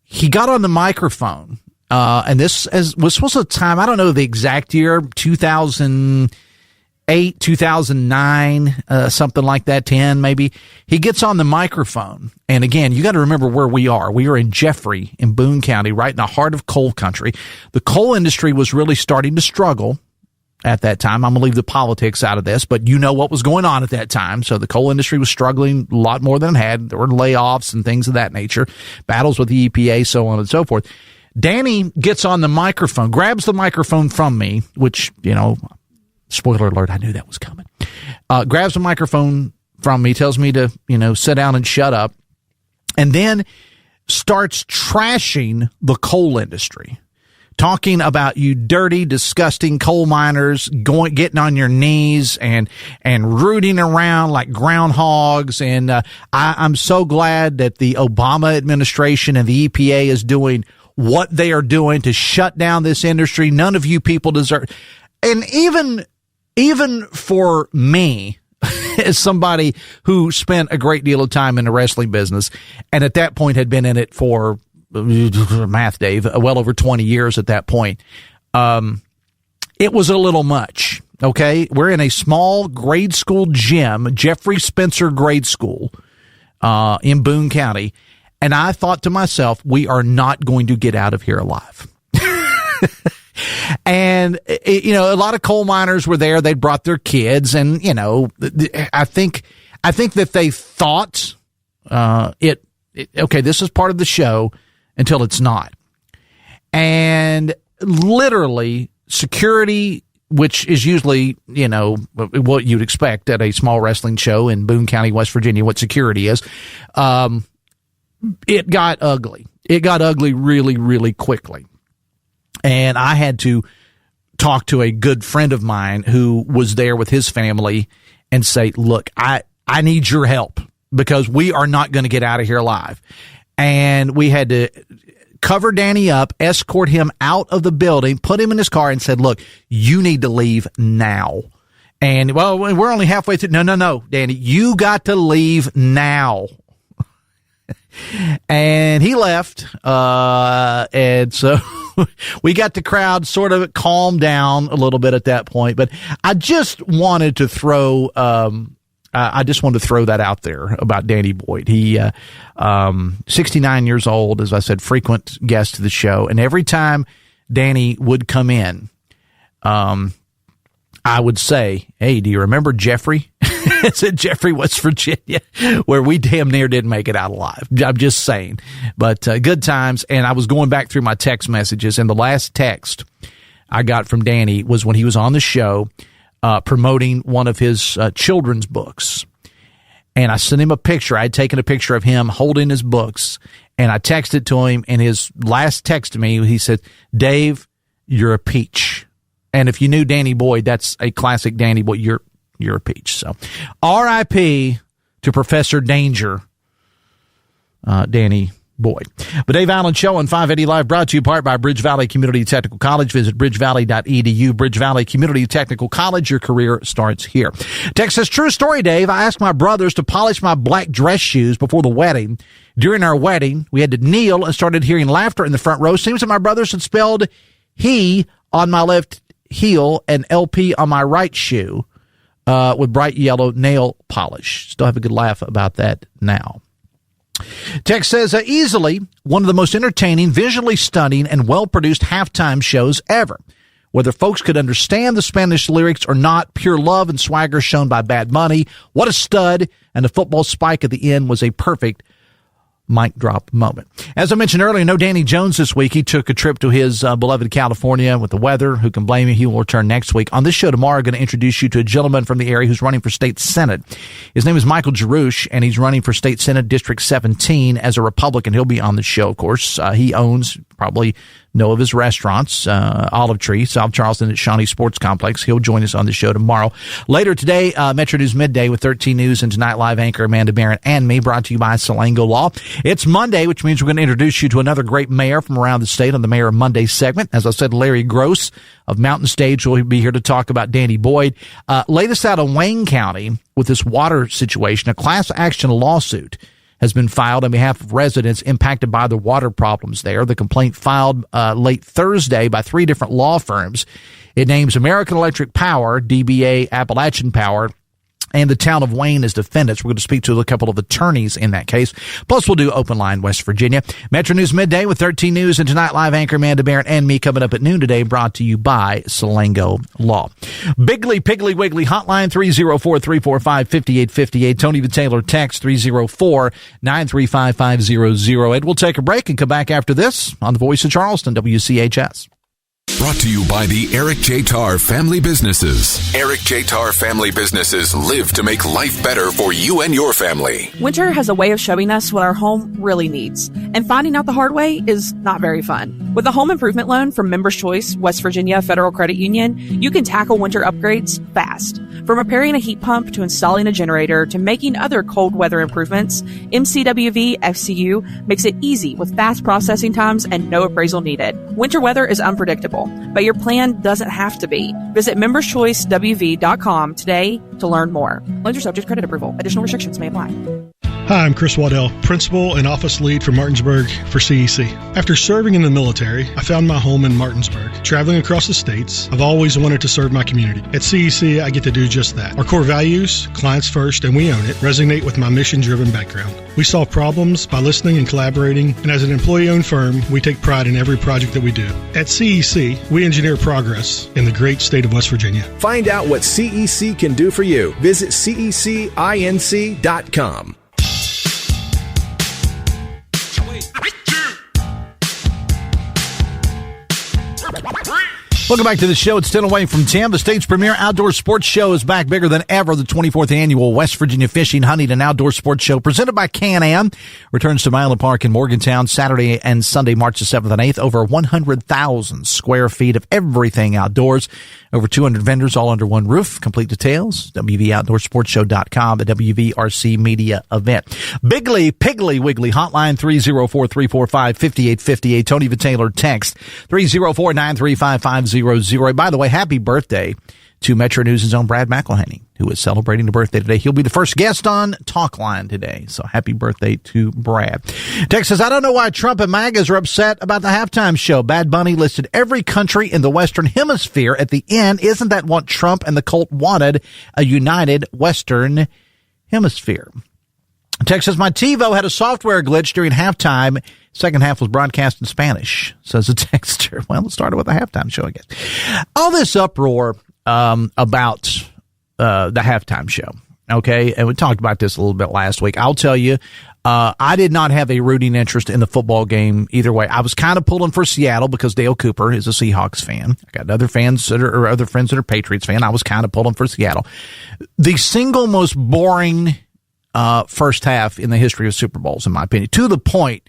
he got on the microphone. And this was a time, I don't know the exact year, 2008, 2009, something like that, 10 maybe. He gets on the microphone. And again, you got to remember where we are. We are in Jeffrey in Boone County, right in the heart of coal country. The coal industry was really starting to struggle at that time. I'm going to leave the politics out of this, but you know what was going on at that time. So the coal industry was struggling a lot more than it had. There were layoffs and things of that nature, battles with the EPA, so on and so forth. Danny gets on the microphone, grabs the microphone from me, which, spoiler alert, I knew that was coming. Grabs the microphone from me, tells me to, sit down and shut up, and then starts trashing the coal industry, talking about you dirty, disgusting coal miners, getting on your knees and rooting around like groundhogs. And I'm so glad that the Obama administration and the EPA is doing what they are doing to shut down this industry. None of you people deserve. And even for me, as somebody who spent a great deal of time in the wrestling business, and at that point had been in it for math, Dave, well over 20 years at that point, it was a little much. Okay, we're in a small grade school gym, Jeffrey Spencer Grade School, in Boone County, and I thought to myself, we are not going to get out of here alive. And, a lot of coal miners were there. They brought their kids, and, I think that they thought, okay, this is part of the show until it's not. And literally security, which is usually, what you'd expect at a small wrestling show in Boone County, West Virginia, what security is, it got ugly. It got ugly really, really quickly. And I had to talk to a good friend of mine who was there with his family and say, look, I need your help because we are not going to get out of here alive. And we had to cover Danny up, escort him out of the building, put him in his car and said, look, you need to leave now. And, well, we're only halfway through. No, Danny, you got to leave now. And he left. And so we got the crowd sort of calmed down a little bit at that point. But I just wanted to throw that out there about Danny Boyd. He, 69 years old, as I said, frequent guest to the show. And every time Danny would come in, I would say, hey, do you remember Jeffrey? It's in Jeffrey, West Virginia, where we damn near didn't make it out alive. I'm just saying. But good times. And I was going back through my text messages, and the last text I got from Danny was when he was on the show promoting one of his children's books. And I sent him a picture. I had taken a picture of him holding his books, and I texted to him, and his last text to me, he said, Dave, you're a peach. And if you knew Danny Boyd, that's a classic Danny Boyd. You're a peach. So R.I.P. to Professor Danger, Danny Boyd. The Dave Allen Show on 580 Live, brought to you in part by Bridge Valley Community Technical College. Visit bridgevalley.edu. Bridge Valley Community Technical College. Your career starts here. Text says, true story, Dave. I asked my brothers to polish my black dress shoes before the wedding. During our wedding, we had to kneel and started hearing laughter in the front row. Seems that my brothers had spelled he on my left heel and LP on my right shoe with bright yellow nail polish. Still have a good laugh about that now. Text says, easily one of the most entertaining, visually stunning, and well-produced halftime shows ever. Whether folks could understand the Spanish lyrics or not, pure love and swagger shown by Bad Bunny. What a stud, and the football spike at the end was a perfect mic drop moment. As I mentioned earlier, no Danny Jones this week. He took a trip to his beloved California with the weather. Who can blame him? He will return next week. On this show tomorrow, I'm going to introduce you to a gentleman from the area who's running for state senate. His name is Michael Jarouche, and he's running for state senate District 17 as a Republican. He'll be on the show, of course. He owns, probably know of his restaurants, Olive Tree, South Charleston at Shawnee Sports Complex. He'll join us on the show tomorrow. Later today, Metro News Midday with 13 News and Tonight Live anchor Amanda Barron and me, brought to you by Salango Law. It's Monday, which means we're going to introduce you to another great mayor from around the state on the Mayor of Monday segment. As I said, Larry Gross of Mountain Stage will be here to talk about Danny Boyd. Latest out of Wayne County with this water situation, a class action lawsuit has been filed on behalf of residents impacted by the water problems there. The complaint filed late Thursday by 3 different law firms. It names American Electric Power, DBA Appalachian Power, and the town of Wayne as defendants. We're going to speak to a couple of attorneys in that case. Plus, we'll do Open Line West Virginia. Metro News Midday with 13 News and Tonight Live anchor Amanda Barrett and me coming up at noon today, brought to you by Salango Law. Bigly, Piggly, Wiggly hotline 304-345-5858. Tony the Taylor text 304-935-500. We'll take a break and come back after this on the Voice of Charleston, WCHS. Brought to you by the Eric J. Tarr Family Businesses. Eric J. Tarr Family Businesses live to make life better for you and your family. Winter has a way of showing us what our home really needs, and finding out the hard way is not very fun. With a home improvement loan from Members Choice, West Virginia Federal Credit Union, you can tackle winter upgrades fast. From repairing a heat pump to installing a generator to making other cold weather improvements, MCWV FCU makes it easy with fast processing times and no appraisal needed. Winter weather is unpredictable, but your plan doesn't have to be. Visit memberschoicewv.com today to learn more. Loans are subject to credit approval. Additional restrictions may apply. Hi, I'm Chris Waddell, Principal and Office Lead for Martinsburg for CEC. After serving in the military, I found my home in Martinsburg. Traveling across the states, I've always wanted to serve my community. At CEC, I get to do just that. Our core values, clients first and we own it, resonate with my mission-driven background. We solve problems by listening and collaborating, and as an employee-owned firm, we take pride in every project that we do. At CEC, we engineer progress in the great state of West Virginia. Find out what CEC can do for you. Visit cecinc.com. Welcome back to the show. It's 10 away from 10. The state's premier outdoor sports show is back bigger than ever. The 24th annual West Virginia Fishing, Hunting, and Outdoor Sports Show, presented by Can-Am, returns to Milan Park in Morgantown Saturday and Sunday, March the 7th and 8th. Over 100,000 square feet of everything outdoors. Over 200 vendors all under one roof. Complete details, WVOutdoorSportsShow.com, the WVRC media event. Bigly, Piggly, Wiggly hotline 304-345-5858. Tony the Taylor text 304-935-500. By the way, happy birthday to Metro News' own Brad McElhaney, who is celebrating a birthday today. He'll be the first guest on Talkline today. So happy birthday to Brad. Text says, I don't know why Trump and MAGAs are upset about the halftime show. Bad Bunny listed every country in the Western Hemisphere at the end. Isn't that what Trump and the cult wanted? A united Western Hemisphere. Text says, my TiVo had a software glitch during halftime. Second half was broadcast in Spanish, says a texter. Well, it started with a halftime show, I guess. All this uproar about the halftime show, okay? And we talked about this a little bit last week. I'll tell you, I did not have a rooting interest in the football game either way. I was kind of pulling for Seattle because Dale Cooper is a Seahawks fan. I got other friends that are Patriots fan. I was kind of pulling for Seattle. The single most boring first half in the history of Super Bowls, in my opinion, to the point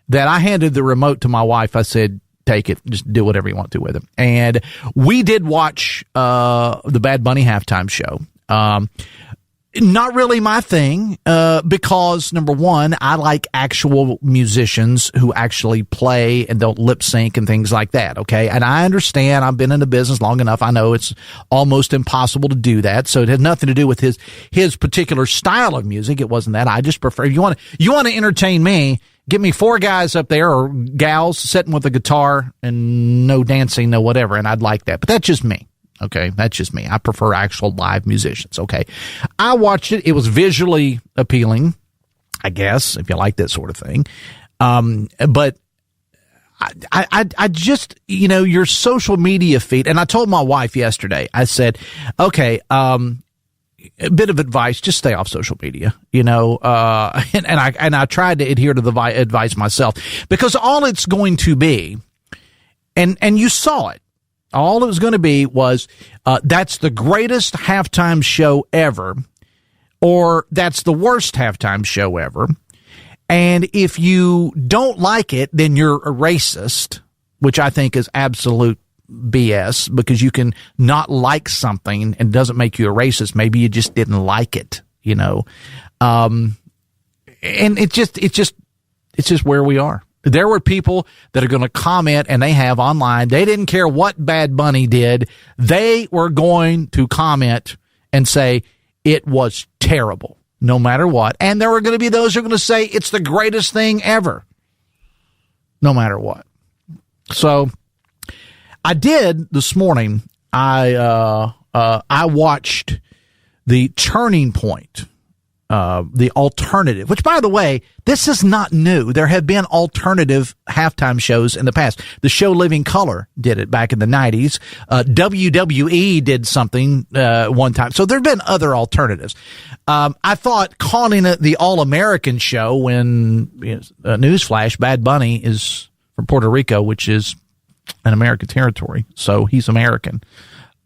that I handed the remote to my wife. I said, take it, just do whatever you want to with it. And we did watch the Bad Bunny halftime show. Not really my thing, because number one, I like actual musicians who actually play and don't lip sync and things like that. Okay. And I understand, I've been in the business long enough. I know it's almost impossible to do that. So it had nothing to do with his particular style of music. It wasn't that. I just prefer, you want to entertain me, get me 4 guys up there or gals sitting with a guitar and no dancing, no whatever. And I'd like that, but that's just me. Okay, that's just me. I prefer actual live musicians. Okay, I watched it. It was visually appealing, I guess, if you like that sort of thing. But I just, your social media feed, and I told my wife yesterday, I said, okay, a bit of advice, just stay off social media, and I tried to adhere to the advice myself, because all it's going to be, and you saw it, all it was going to be was, that's the greatest halftime show ever, or that's the worst halftime show ever. And if you don't like it, then you're a racist, which I think is absolute BS, because you can not like something and it doesn't make you a racist. Maybe you just didn't like it, and it's just where we are. There were people that are going to comment, and they have online. They didn't care what Bad Bunny did. They were going to comment and say it was terrible, no matter what. And there were going to be those who are going to say it's the greatest thing ever, no matter what. So I did this morning. I watched the Turning Point. The alternative, which, by the way, this is not new. There have been alternative halftime shows in the past. The show Living Color did it back in the 90s. WWE did something one time. So there have been other alternatives. I thought calling it the All-American Show when, newsflash, Bad Bunny is from Puerto Rico, which is an American territory. So he's American.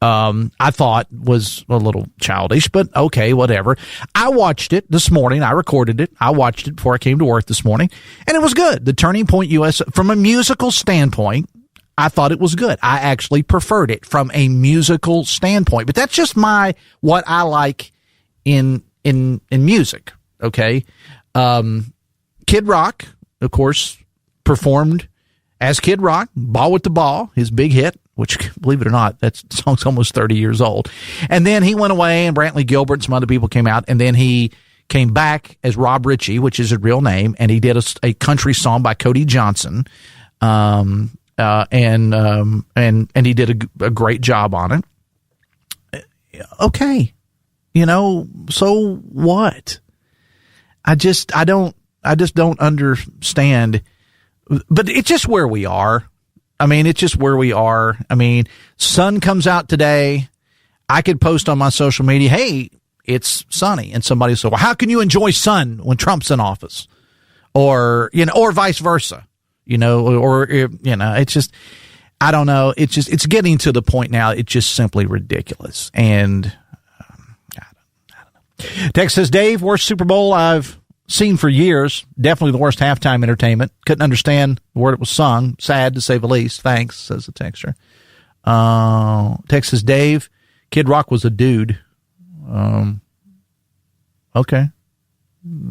I thought was a little childish, but okay, whatever. I watched it this morning. I recorded it. I watched it before I came to work this morning, and it was good. The Turning Point US, from a musical standpoint, I thought it was good. I actually preferred it from a musical standpoint, but that's just what I like in music. Okay. Kid Rock, of course, performed as Kid Rock, Ball with the Ball, his big hit, which, believe it or not, that song's almost 30 years old. And then he went away, and Brantley Gilbert and some other people came out, and then he came back as Rob Ritchie, which is his real name, and he did a country song by Cody Johnson, and he did a great job on it. Okay, so what? I just don't understand, but it's just where we are. It's just where we are. Sun comes out today. I could post on my social media, hey, it's sunny. And somebody said, well, how can you enjoy sun when Trump's in office? Or vice versa, it's just, I don't know. It's getting to the point now. It's just simply ridiculous. And I don't know. Text says, Dave, worst Super Bowl I've seen for years. Definitely the worst halftime entertainment. Couldn't understand the word it was sung. Sad, to say the least. Thanks, says the texter. Text says, Dave, Kid Rock was a dude. Okay.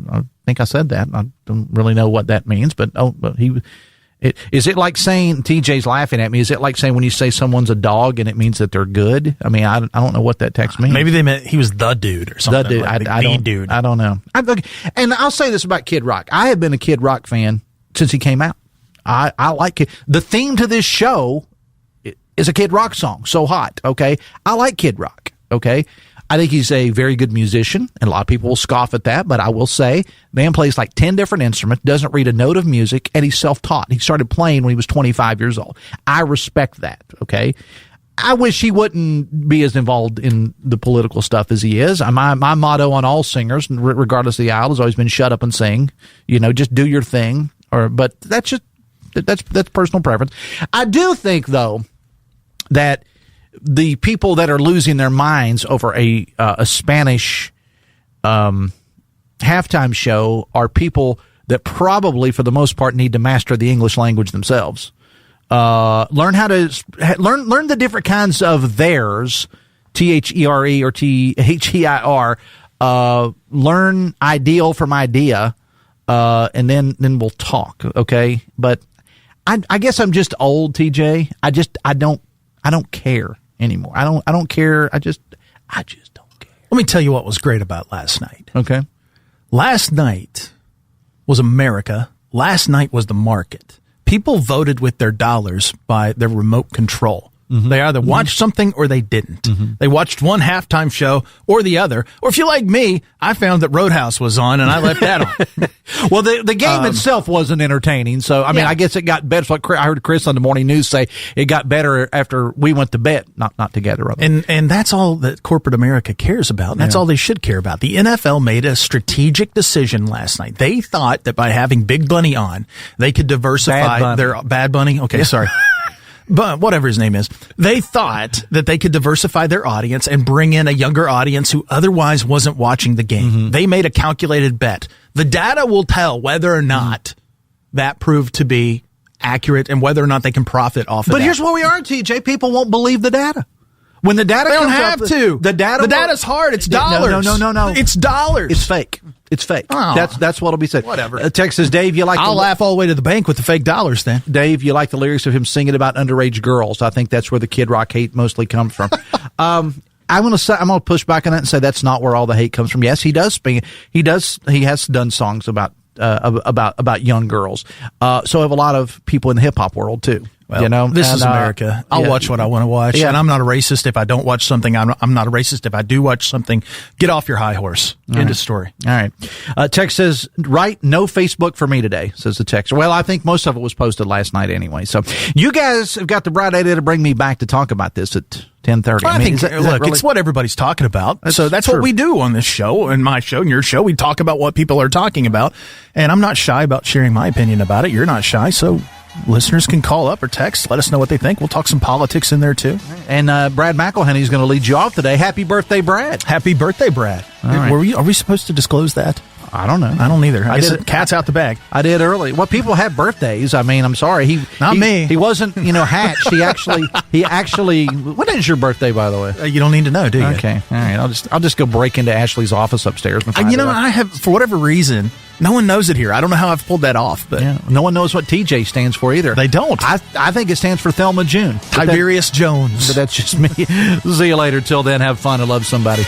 I think I said that. I don't really know what that means, but he Is it like saying, TJ's laughing at me, is it like saying when you say someone's a dog and it means that they're good? I mean, I don't know what that text means. Maybe they meant he was the dude or something. The dude. Like dude. I don't know. And I'll say this about Kid Rock. I have been a Kid Rock fan since he came out. I like it. The theme to this show is a Kid Rock song, So Hot, okay? I like Kid Rock, okay? I think he's a very good musician, and a lot of people will scoff at that, but I will say, man plays like 10 different instruments, doesn't read a note of music, and he's self-taught. He started playing when he was 25 years old. I respect that, okay? I wish he wouldn't be as involved in the political stuff as he is. My motto on all singers, regardless of the aisle, has always been shut up and sing. Just do your thing. But that's personal preference. I do think, though, that the people that are losing their minds over a Spanish halftime show are people that probably, for the most part, need to master the English language themselves. Learn how to learn the different kinds of theirs, THERE or THEIR. Learn ideal from idea, and then we'll talk. Okay, but I guess I'm just old, TJ. I don't care anymore. I don't care. I just don't care. Let me tell you what was great about last night. Okay. Last night was America. Last night was the market. People voted with their dollars by their remote control. Mm-hmm. They either watched something or they didn't. Mm-hmm. They watched one halftime show or the other. Or if you like me, I found that Roadhouse was on and I left that on. Well, the game itself wasn't entertaining. So, I mean, I guess it got better. Like I heard Chris on the morning news say it got better after we went to bed, not together. And that's all that corporate America cares about. And that's all they should care about. The NFL made a strategic decision last night. They thought that by having Big Bunny on, they could diversify their Bad Bunny. Okay, sorry. But whatever his name is, they thought that they could diversify their audience and bring in a younger audience who otherwise wasn't watching the game. Mm-hmm. They made a calculated bet. The data will tell whether or not that proved to be accurate and whether or not they can profit off of that. But here's where we are, TJ. People won't believe the data. When the data comes up, the data's hard. It's dollars. No. It's dollars. It's fake. It's fake. Oh, that's what'll be said. Whatever. Text says, Dave, I'll laugh all the way to the bank with the fake dollars then. Dave, you like the lyrics of him singing about underage girls. I think that's where the Kid Rock hate mostly comes from. I'm going to push back on that and say that's not where all the hate comes from. Yes, he does. He has done songs about young girls. So have a lot of people in the hip hop world too. Well, this is America. I'll watch what I want to watch, and I'm not a racist if I don't watch something. I'm not a racist if I do watch something. Get off your high horse. End of story. All right. Text says, right, no Facebook for me today, says the text. Well, I think most of it was posted last night anyway. So you guys have got the bright idea to bring me back to talk about this at 10:30. Well, I mean, it's what everybody's talking about. That's what we do on this show, and my show, and your show. We talk about what people are talking about, and I'm not shy about sharing my opinion about it. You're not shy, so listeners can call up or text. Let us know what they think. We'll talk some politics in there, too. And Brad McElhenney is going to lead you off today. Happy birthday, Brad. Happy birthday, Brad. Right. Are we supposed to disclose that? I don't know. I don't either. I guess cat's out the bag. I did early. Well, people have birthdays. I mean, I'm sorry. Not me. He wasn't, hatched. He actually. When is your birthday, by the way? You don't need to know, do you? Okay. All right. I'll just go break into Ashley's office upstairs and find I have, for whatever reason, no one knows it here. I don't know how I've pulled that off, but no one knows what TJ stands for either. They don't. I think it stands for Thelma June. Tiberius Jones. But that's just me. See you later. Till then, have fun and love somebody.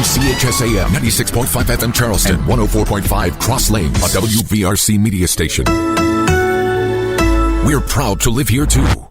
WCHS AM 96.5 FM Charleston, 104.5 Cross Lanes, a WVRC media station. We're proud to live here too.